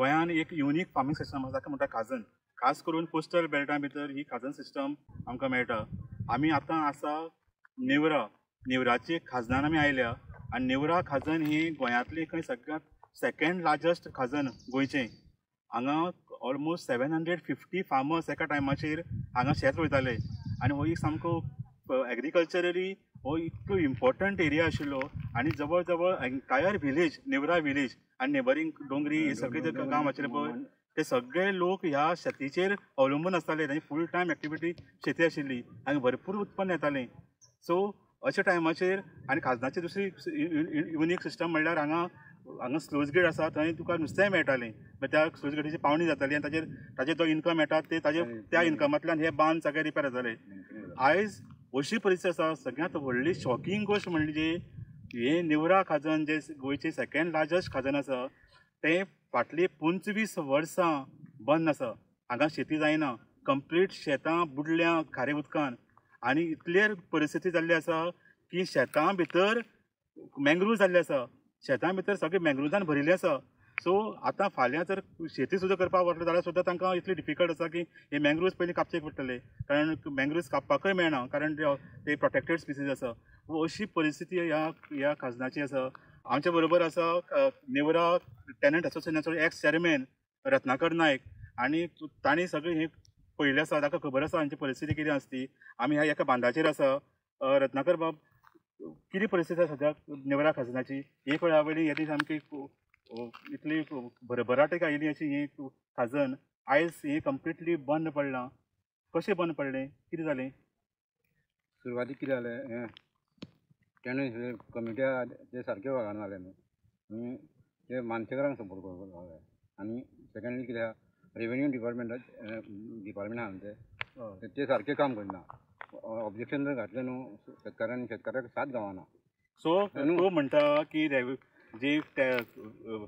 गोंयान एक unique farming system आसा ताका म्हणटा खाजन. खास करून कोस्टल बेल्टा भितर ही खाजन सिस्टम आमकां मेळटा. आमी आतां आसा नेवराची खाजनान आमी आयल्या आनी नेवरा खाजन ही गोंयांतली खंय सगळ्यांत सेकंड लार्जस्ट खाजन गोंयचें. हांगा ऑलमोस्ट 750 फार्मर्स एका टायमाचेर हांगा शेत रोयताले आनी हो एक सामको एग्रीकल्चरली हो इतको इम्पॉर्टंट एरिया आशिल्लो आनी जवळ जवळ एंटायर विलेज नेवरा विलेज आनी नेबरींग डोंगरी हे सगळे जे गांव आशिल्ले पळय ते सगळे लोक ह्या शेतीचेर अवलंबून आसताले. तांची फूल टायम एक्टिविटी शेती आशिल्ली आनी भरपूर उत्पन्न येतालें. सो अशा टायमाचेर आनी खाजनाची दुसरी युनीक सिस्टम म्हणल्यार हांगा स्लूज गेट आसा थंय तुका नुस्तें मेळटालें. त्या स्लूज गेटीची पावणी जाताली आनी ताजेर जो इन्कम येता ते त्या इन्कमांतल्यान हे बांद सगळे रिपेर जाताले. आयज अशी परिस्थिती आसा. सगळ्यांत व्हडली शॉकिंग गोश्ट म्हणजे हे नेवरा खाजन जे गोंयचे सेकंड लार्जस्ट खाजन आसा तें फाटलीं 25 वर्सां बंद आसा. हांगा शेती जायना. कंप्लीट शेतां बुडल्या खारे उदकान आनी इतले परिस्थिती जाल्ली आसा की शेतां भितर मँग्रुव्ज जाल्ले आसा. शेतां भितर सगळे मँग्रुव्जान भरिल्लें आसा. सो आतां फाल्यां जर शेती सुद्दां करपाक वतले जाल्यार सुद्दां तांकां इतली डिफिकल्ट आसा की हे मँग्रुव्ज पयलीं कापचे पडटले कारण मँग्रुव्ज कापपाकय मेळना कारण ते प्रोटेक्टेड स्पिसीज आसा. अशी परिस्थिती ह्या खाजनाची आसा. आमच्या बरोबर आसा नेवरा टेनंट एसोसिएशनाचो एक्स चेअरमॅन रत्नाकर नायक आनी तांणी सगळें हें पळयलें आसा. ताका खबर आसा हांची परिस्थिती कितें आसा ती. आमी ह्या एका बांदाचेर आसा. रत्नाकर बाब कितें परिस्थिती आसा सद्याक नेवरा खाजनाची? एक वेळा वयली येदी सामकी इतली भरभराटेक आयिल्ली अशी ही खाजन आयज ही कंप्लिटली बंद पडलां. कशें बंद पडलें? कितें जालें? सुरवातीक कितें जालें तेणें कमिट्या ते सारके वागना जाले न्हू ते मानसेकरांक सपोर्ट करपाक लागले. आनी सेकंडली कितें आहा रेव्हेन्यू डिपार्टमेंटान ते सारकें काम करना. ऑब्जेक्शन जर घातलें न्हू शेतकारांक साथ गावना. सो तो म्हणटा की जे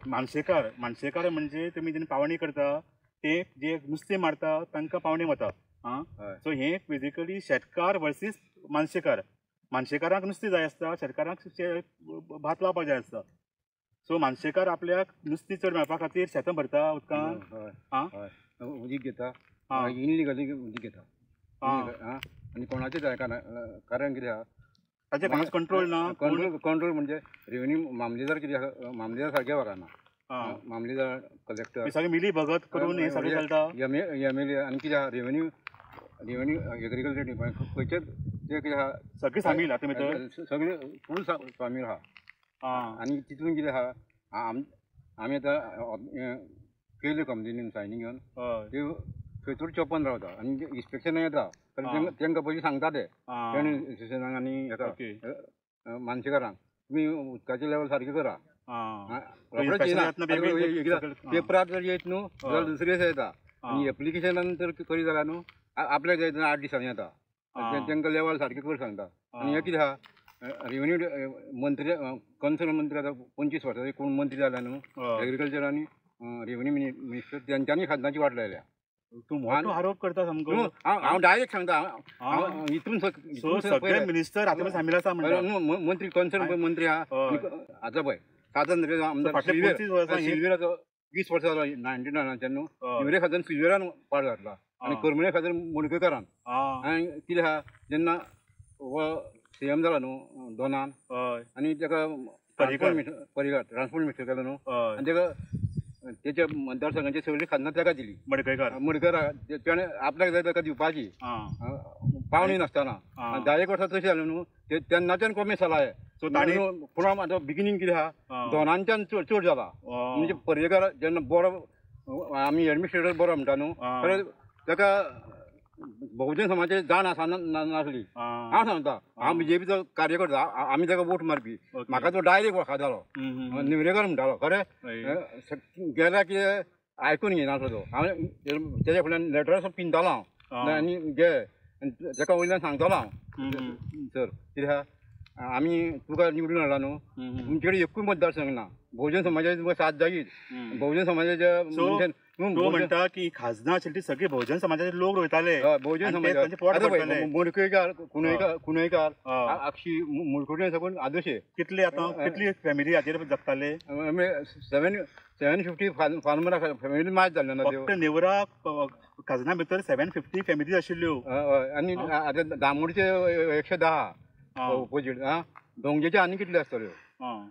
मानसेकार म्हणजे तुमी जेन्ना पावणी करता ते जे नुस्तें मारता तांकां पावणी वता. सो हे बेजिकली शेतकार वर्सीस मानसेकारांक नुस्तें जाय आसता. शेतकारांक भात लावपाक जाय आसता. सो मानसेकार आपल्याक नुस्तें चड मेळपा खातीर शेतां भरता उदकान उदीक घेता इनलिगली उदीक घेता आनी कोणाचें जाय कारण कितें आहा ताचे कोणाच कंट्रोल ना. कंट्रोल म्हणजे रेव्हेन्यू मामलेदार कितें आहा मामलेदार सारके वागना. मामलेदार कलेक्टर सगळे मिली भगत करून हे सगळें चलता. एमएलए आनी कितें आहा रेव्हेन्यू एग्रीकल्चर डिपार्टमेंट खंयचे ते कितें आहा सगळे सामील आहा भितर सगळे फूल सामील आहा. आनी तितून कितें आहा आमी आतां केल्यो कंप्लेनीन सायनी घेवन त्यो थंयसर चोपन रावता आनी इन्स्पेक्शन येता तांकां पयलीं सांगता ते एसोसिएशनाक आनी हेका मानसेकारांक तुमी उदकाचे लेवल सारके करा. पेपरार जर येत न्हू जाल्यार दुसरे दिसा येता आनी एप्लिकेशनान जर करी जाल्यार न्हू आपल्याक जाय तेन्ना 8 दिसांनी येता. तांकां लेवल सारके कर सांगता. आनी हे कितें आहा रेव्हेन्यू मंत्री कन्सर्न मंत्री आतां 25 वर्सांचे कोण मंत्री जाला न्हू एग्रीकल्चर आनी रेव्हेन्यू मिनिस्टर तेंच्यांनी खाजनाची वाट लायल्या. तूं मोठो आरोप करता सामको. हांव डायरेक्ट सांगता हितून सगळे मिनिस्टर आतां सामील आसा म्हणटा. मंत्री कन्सर्न मंत्री आहा आतां पळय स्वातंत्र्य आमदार सिल्वेराचो 20 वर्सां जालो 99 न्हू सिल्वेरा खाजन सिल्वेरान पाड घातला आनी करमळे खाजन मडकयकारान. आनी कितें आहा जेन्ना हो सीएम जाला न्हू दोनान आनी ताका ट्रान्सपोर्ट मिनिस्टर केलो न्हू आनी ताका तेच्या मतदारसंघाची सगळी खाजना ताका दिली. मडकयकार तेणें आपल्याक जाय ताका दिवपाची पावणी नासतना 10 वर्सां तशें जालें न्हू तेन्नाच्यान कमी जालाय. सो ताणी फ्रॉम आतां बिगिनींग कितें आहा दोनांच्यान चड जाला. म्हणजे पर्येकार जेन्ना बरो आमी एडमिनिस्ट्रेटर बरो म्हणटा न्हू तर ताका बहुजन समाजाची जाण आसा नासली. हांव सांगता हांव बीजेपीचो कार्यकर्ता आमी ताका वोट मारपी म्हाका तो डायरेक्ट वळखतालो निवरेकर म्हणटालो खरें गेल्यार कितें आयकून घेयनासलो तो. हांव तेज्या फुड्यान लेटर पिंतालो हांव आनी गे ताका वयल्यान सांगतालो हांव सर कितें आहा आमी तुका निवडून हाडला न्हू तुमचे कडेन एकूय मतदारसंघ ना बहुजन समाजाची साथ जायीच बहुजन समाजाच्या तो म्हणटा की खाजना आशिल्ली ती सगळे बहुजन समाजाचे लोक रोयताले बहुजन समाज मोडकयकार कुणयकार अक्षी मुळकुटे साकून आदोशे कितली फॅमिली हाचेर जगताले 750 फार्मर फॅमिली मात जाल्ले ना फक्त नेवरा खाजना भितर 750 फॅमिली आशिल्ल्यो आनी आतां दामोडचे 110 ऑपोजीट दोंगजेचे आनी कितले आसतल्यो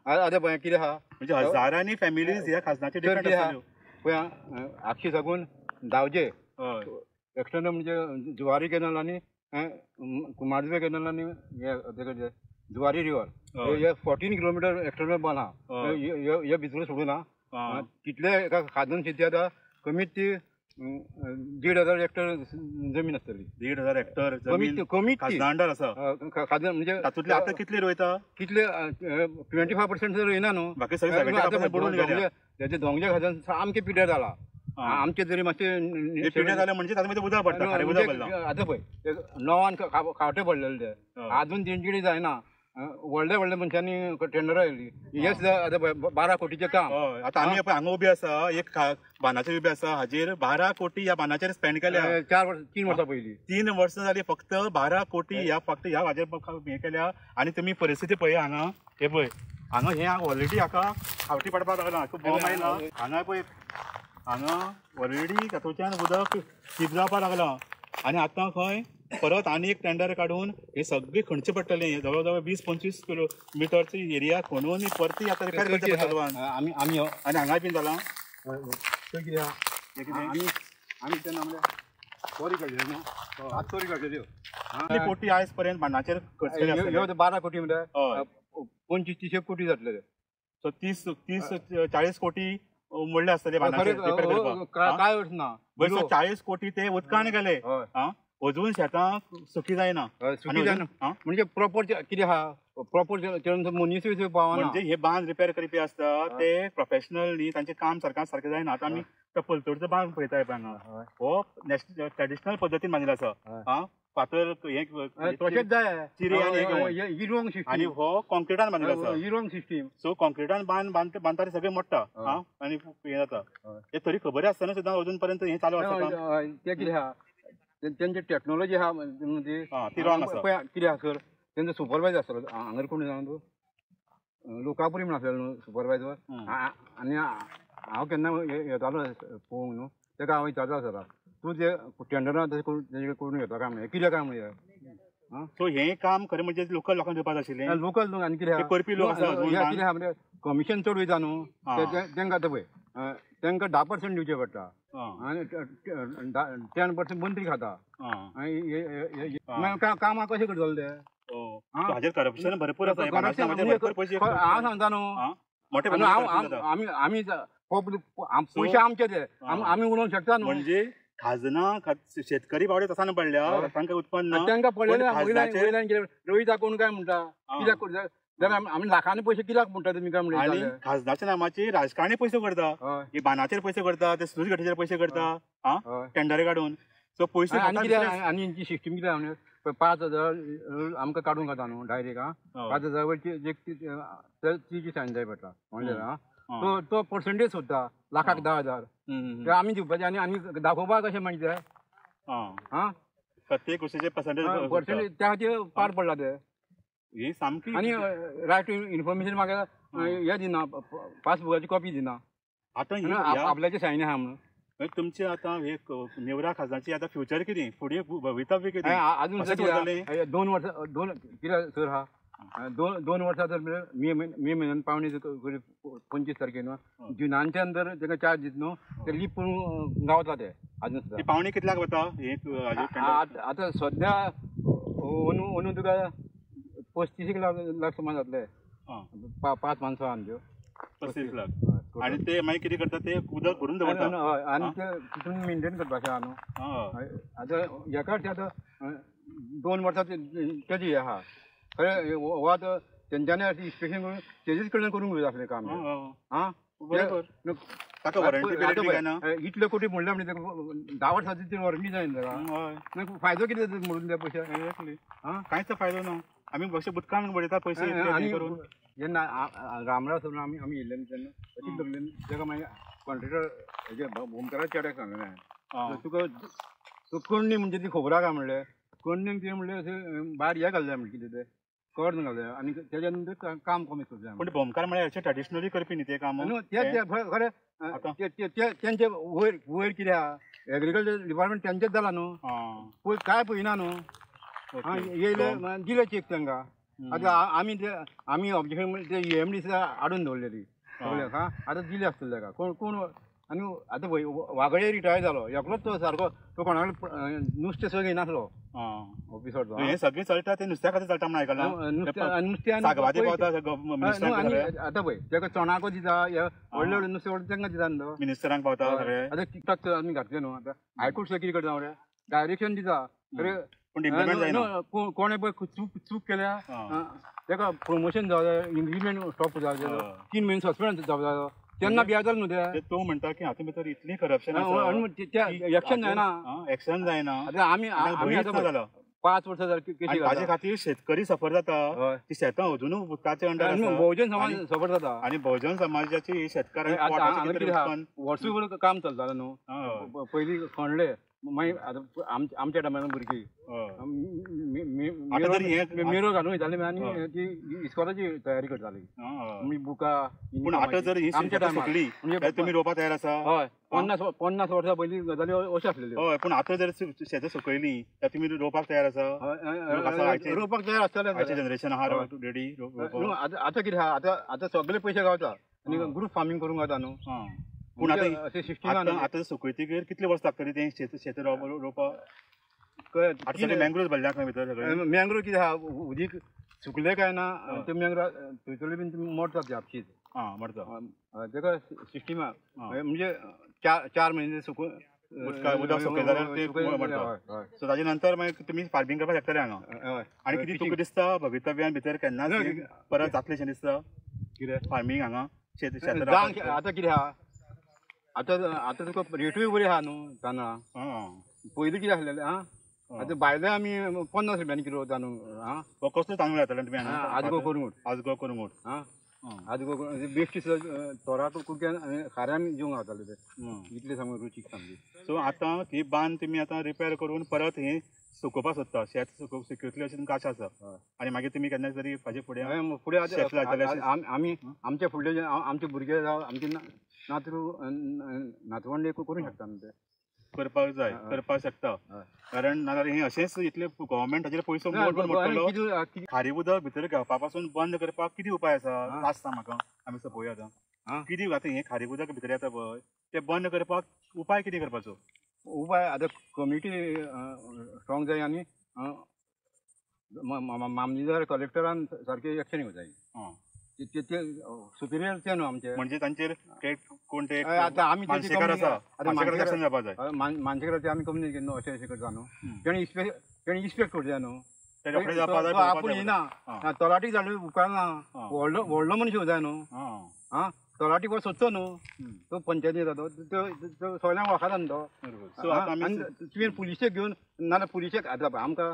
आतां पळय कितें आहा म्हणजे हजारांनी फॅमिलीज ह्या खाजनाचे डिपेंड आसतल्यो पळय आक्षी साकून दावजे एक्सटर्नल म्हणजे जुवारी कॅनल आनी कुमारजुवे कॅनल आनी जुवारी रिवर हे 14 किलोमिटर एक्सटर्नल बांद आहा हे भितर सोडून आहा तितले एका खाजन शेती आतां कमीत ती 1,500 हेक्टर जमीन आसतली 1,500 हेक्टर कमीत खाजना अंडर आसा खाजन म्हणजे तातूंतले आतां कितले रोयता कितले 25% जर रोयना न्हू बाकी सगळे 70% बुडून गेले त्याचे दोंगजे खाजन सामकें पिड्यार जाला आमचे तरी मातशे पिड्यार जाले म्हणजे तातूंत उदक पडटा खारें उदक पडलां आतां पळय नवान खावटे पडलेले ते आजून तेंची जायना व्हडल्या मनशांनी टेंडर आयली हे सुद्दां आतां 12 कोटीचें काम आतां आमी हांगा उबे आसा एक बांदाचेर उबे आसा हाजेर 12 कोटी ह्या बांदाचेर स्पेंड केल्या 3 वर्सां पयलीं 3 वर्सां जाली फक्त 12 कोटी ह्या फक्त ह्या हाजेर हे केल्या आनी तुमी परिस्थिती पळय हांगा हे पळय हांगा हे ऑलरेडी हाका खावटी पडपाक लागला बॉम्ब आयला हांगा पळय हांगा ऑलरेडी तातूंतल्यान उदक सीप जावपाक लागला आनी आतां खंय परत आनी एक टेंडर काडून हे सगळे खणचे पडटले जवळ जवळ 20-25 किलोमिटरची एरिया खणून परती आतां रिपेर करचे पडटलो आमी आनी हांगा बीन जाला आमी तेन्ना चोरी काडल्यो न्हू आतां चोरी काडल्यो कितली कोटी आयज पर्यंत बांदाचेर खर्च केले 12 कोटी म्हणजे 25-30 कोटी जातले सो 30-40 कोटी मोडले आसतले बांदाचेर काय अर्थ ना 40 कोटी ते उदकान गेले अजून शेतां सुखी जायना म्हणजे प्रॉपर कितें आहा प्रॉपर मनीस पावना म्हणजे हे बांद रिपेर करपी आसता ते प्रोफेशनल न्ही तांचें काम सारकें जायना आतां आमी पलतोडचो बांद पळयताय हांगा हो ट्रेडिशनल पद्दतीन बांदिल्लो आसा फातर तशेंच जाय चिरे आनी हो कॉन्क्रिटान बांदिल्लो आसा ही रॉंग सिस्टीम सो कॉन्क्रिटान बांदता सगळें मोडटा आनी हें जाता हे तरी खबर आसतना सुद्दां अजून पर्यंत हें चालू आसा तें कितें आहा त्यांची टेक्नॉलॉजी आहा म्हणजे कितें आहा सर तेंचो सुपरवायजर आसलो हांगा कोण सांग तूं लोकापुरी म्हण आसलेलो न्हू सुपरवायजर आनी हांव केन्ना येतालो पळोवंक न्हू तेका हांव विचारता सर तूं ते टेंडरां तशें करून घेता काय म्हणलें कितें काय म्हणलें सो हें काम खरें म्हणजे लोकल लोकांक दिवपाक आशिल्लें लोकल न्हू आनी कितें करपी लोक आसा कितें आहा म्हणजे कमिशन चड वयता न्हू तेंकां आतां पळय तांकां 10% दिवचे पडटा आनी 10% मंत्री खाता कामां कशें करतलो ते हाजेर करप्शन भरपूर आसा हांव सांगता न्हू आमी पयशे आमचे ते आमी उडोवंक शकता न्हू म्हणजे खाजना शेतकरी बावडे तसान पडल्या तांकां उत्पन्न तांकां पडलें रोहिता कोण काय म्हणटा कित्याक जाल्यार आमी लाखांनी पयशे कित्याक म्हणटा तुमी काय म्हणटा आनी खाजनाच्या नामाची राजकारणी पयशे करता हे बांदाचेर पयशे करता ते स्लूज गटीचेर पयशे करता टेंडर काडून सो पयशे आनी हेंची सिस्टीम कितें आहा 5,000 आमकां काडूंक खाता न्हू डायरेक्ट 5,000 वयरची ती सायन जाय पडटा म्हणजे तो पर्संटेज सोदता लाखाक 10,000 आमी दिवपाचे आनी दाखोवपाक कशें म्हणजे प्रत्येक गोष्टीचे पर्संटेज त्या खातीर पाड पडला ते ही सामकी आनी रायट टू इन्फॉर्मेशन म्हाका हे दिना पासबुकाची कॉपी दिना आतां आपल्याचे सायन आहा म्हणून तुमचे आतां हे नेवरा खाजनाची आतां फ्युचर कितें फुडें भवितव्य कितें अजून 2 वर्सां कितें सर आहा 2 वर्सां जर मे म्हयन्यान पावणे 25 तारखेन जुनांच्यान जर ताका चार्ज दित न्हू ते लीप करून गावता ते अजून सुद्दां पावणे कितल्याक वता आतां सद्या अंदू तुका 35 लाख सुमार जातले 5 माणसां आमच्यो 35 लाख आनी ते मागीर कितें करता ते उदक भरून दवरता आनी ते तितून मेंटेन करपाचें आहा न्हू आतां हेका आतां 2 वर्सां तेजी आहा खरें हो आतां तेंच्यांनी इन्स्पेक्शन करून तेजेच कडल्यान करूंक जाय आसलें काम इतले कोटी म्हणल्यार म्हणजे 10 वर्सांची वॉरंटी जाय ताका फायदो कितें म्हणून त्या पयशे कांयच फायदो ना आमी अशें उदकान बडयता पयशे जेन्ना रामराव सोडून आमी येयल्ले तेन्ना अशी धरलें ताका मागीर कॉन्ट्रेक्टर हेजे भूमकारा चेड्याक सांगलें तुका कण्णी म्हणजे ती खबर आहा काय म्हणलें कण्णीक कितें म्हणलें अशें भायर हें घाललें म्हणलें कितें तें कर्ण घाललें आनी तेज्या नंतर काम कमी करचें पूण भोमकार म्हळ्यार अशें ट्रेडिशनली करपी न्ही तें काम खरें तेंचे वयर कितें आहा एग्रीकल्चर डिपार्टमेंट तेंचेच जाला न्हू पळय काय पळयना न्हू येयले दिले चेक तांकां आतां आमी ऑब्जेक्शन ते EMD सुद्दां हाडून दवरलेली सगळ्याक आतां दिले आसतले ताका कोण आनी आतां पळय वागळे रिटायर जालो एकलोच तो सारको तो कोणाकडेन नुस्तें सगळें घेयनासलो ऑफिसर तो हें सगळें चलता तें नुस्त्या खातीर चलता म्हणून आयकलां नुस्तें आतां पळय ताका चोणाको दिता व्हडले व्हडले नुस्तें व्हडले तांकां दिता न्हू मिनिस्टरांक पावता आतां टिकटाक आमी घातले न्हू आतां हायकोर्ट सुद्दां कितें करता रे डायरेक्शन दिता पूण इम्प्लिमेंट जायना कोणें पळय चूक केल्या ताका प्रमोशन जावं इन्क्रिमेंट स्टॉप जावं 3 म्हयने सस्पेंड जावं जाय तेन्ना बिया जालें न्हू तें तो म्हणटा की हातूंत भितर इतली करप्शन एक्शन जायना एक्शन जायना आतां आमी आतां 5 वर्सां जाली केशी ताजे खातीर शेतकरी सफर जाता ती शेतां अजुनूय उदकाचे अंडर बहुजन समाज सफर जाता आनी बहुजन समाजाची शेतकारांची वर्सभर काम चलतालें न्हू पयलीं खणले मागीर आमच्या टायमार भुरगीं मेरो घालून वयताली आनी ती इस्कॉलाची तयारी करताली बुकां पूण आतां जर ही आमच्या टायमार तुमी रोवपाक तयार आसा हय 50 वर्सां पयलीं गजाली अश्यो आसलेल्यो हय पूण आतां जर शेतां सुकयली जाल्यार तुमी रोवपाक तयार आसा रोवपाक तयार आसतले जनरेशन आहा रेडी आतां कितें आहा आतां सगळे पयशे गावता आनी ग्रूप फार्मींग करूंक जाता न्हू पूण आतां सुकयतकीर कितले वर्स लागतली तें शेत रोवपाक मँग्रोव भरल्या खंय भितर सगळें मँग्रोव कितें आहा उदीक सुकले काय ना ते मँग्रोव थंयसरले बीन मोडटा ते आपशीच मोडटा ताका सिस्टीम आहा म्हणजे 4 म्हयने सुकून उदक सुकय जाल्यार ते मोडटा सो ताजे नंतर मागीर तुमी फार्मींग करपाक शकतले हांगा आनी कितें तुका दिसता भवितव्यान भितर केन्नाच परत जातलेशें दिसता कितें फार्मींग हांगा आतां कितें आहा आतां तुका रेटूय बरी आहा न्हू तांदळां पयलीं कितें आसलेलें आतां भायले आमी 50 रुपयांनी किलो तांदूळ कसलो तांदूळ येताले तुमी हांगा आजगो कोरंगूट आजगो बेश्टी सुद्दां तोराक कुडक्यान खाऱ्यान जेवंक घालताले ते इतले सामके रुचीक सामकी सो आतां ही बांद तुमी आतां रिपेर करून परत हें सुकोवपाक सोदता शेत सुकयतली अशी तुमकां आशा आसा आनी मागीर तुमी केन्ना तरी हाजे फुडें आमी आमचे फुडले आमचे भुरगे जावं आमचे नातवंडे करूंक शकता न्हू ते करपाक जाय करपाक शकता कारण नाजाल्यार हें अशेंच इतले गव्हर्मेंट हाजेर पयसो मोडटलो खारी उदक भितर घेवपा पासून बंद करपाक कितें उपाय आसा आसता म्हाका आमी पळोवया आतां कितें आतां हें खारी उदक भितर येता पळय तें बंद करपाक उपाय कितें करपाचो उपाय आतां कमिटी स्ट्रॉंग जाय आनी मामलेदार कलेक्टरान सारकें एक्शन घेवंक जाय ते सुपिरियर ते न्हू आमचे म्हणजे तांचेर कोण ते आतां आमी मानशेकार आसा मानशेकार जावपा जाय मानशेकाराचे आमी कंप्लेन केली न्हू अशें अशें करता न्हू तेणी इन्स्पेक्ट करचें न्हू आपूण येना तलाटीक धाडून उपकारना व्हडलो मनीस येवं जाय न्हू तलाटी कोण सोदचो न्हू तो पंचायती येता तो सगळ्यांक वळखता न्हू तो तुवें पुलिशेक घेवन नाल्यार पुलिशेक आतां आमकां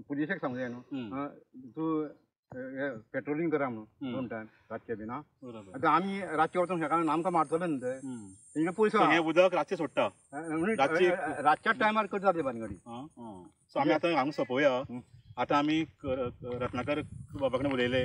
पुलिशेक सांगूंक जाय न्हू तूं पेट्रोलिंग करा म्हणून 2 टायम रातचे बीन आतां आमी रातचे वचूंक शकना आमकां मारतले न्हू ते तेंचे पयसो हें उदक रातचें सोडटा रातच्या टायमार करता ते भानगडी सो आमी आतां हांगा सोंपोवया आतां आमी रत्नाकर बाबा कडेन उलयले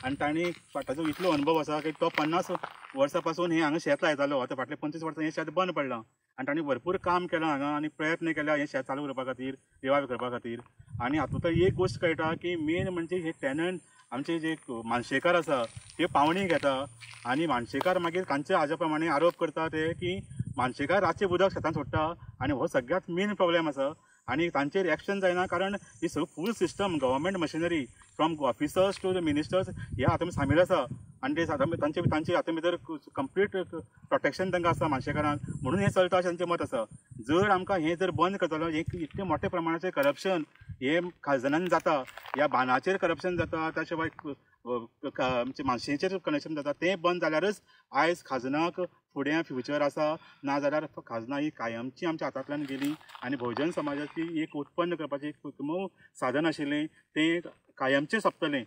आनी तांणी ताचो इतलो अनुभव आसा की तो 50 वर्सां पासून हें हांगा शेत लायतालो आतां फाटले 25 वर्सां हें शेत बंद पडलां आनी तांणी भरपूर काम केलां हांगा आनी प्रयत्न केला हें शेत चालू करपा खातीर रिवायव करपा खातीर आनी हातूंत एक गोश्ट कळटा की मेन म्हणजे हे टॅनंट आमचे जे मानशेकार आसा ते पावणी घेता आनी मानशेकार मागीर तांचे हाज्या प्रमाणे आरोप करता ते की मानशेकार रातचें उदक शेतांत सोडटा आनी हो सगळ्यांत मेन प्रॉब्लेम आसा आनी तांचेर एक्शन जायना कारण ही सगळी full system government machinery from officers to the ministers हे हातूंत सामील आसा आनी ते तांचे हातूंत भितर कंप्लीट प्रोटेक्शन तांकां आसा मानशेकारांक म्हणून हें चलता अशें तांचें मत आसा जर आमकां हें जर बंद करतलो इतलें मोठ्या प्रमाणाचें करप्शन हे खाजनान जाता ह्या बांदाचेर करप्शन जाता त्या शिवाय आमचे मानशेचेर करप्शन जाता तें बंद जाल्यारच आयज खाजनाक फुडें फ्युचर आसा ना जाल्यार खाजना ही कायमची आमच्या हातांतल्यान गेली आनी बहुजन समाजाची एक उत्पन्न करपाचें एक साधन आशिल्लें तें कायमचें सोंपतलें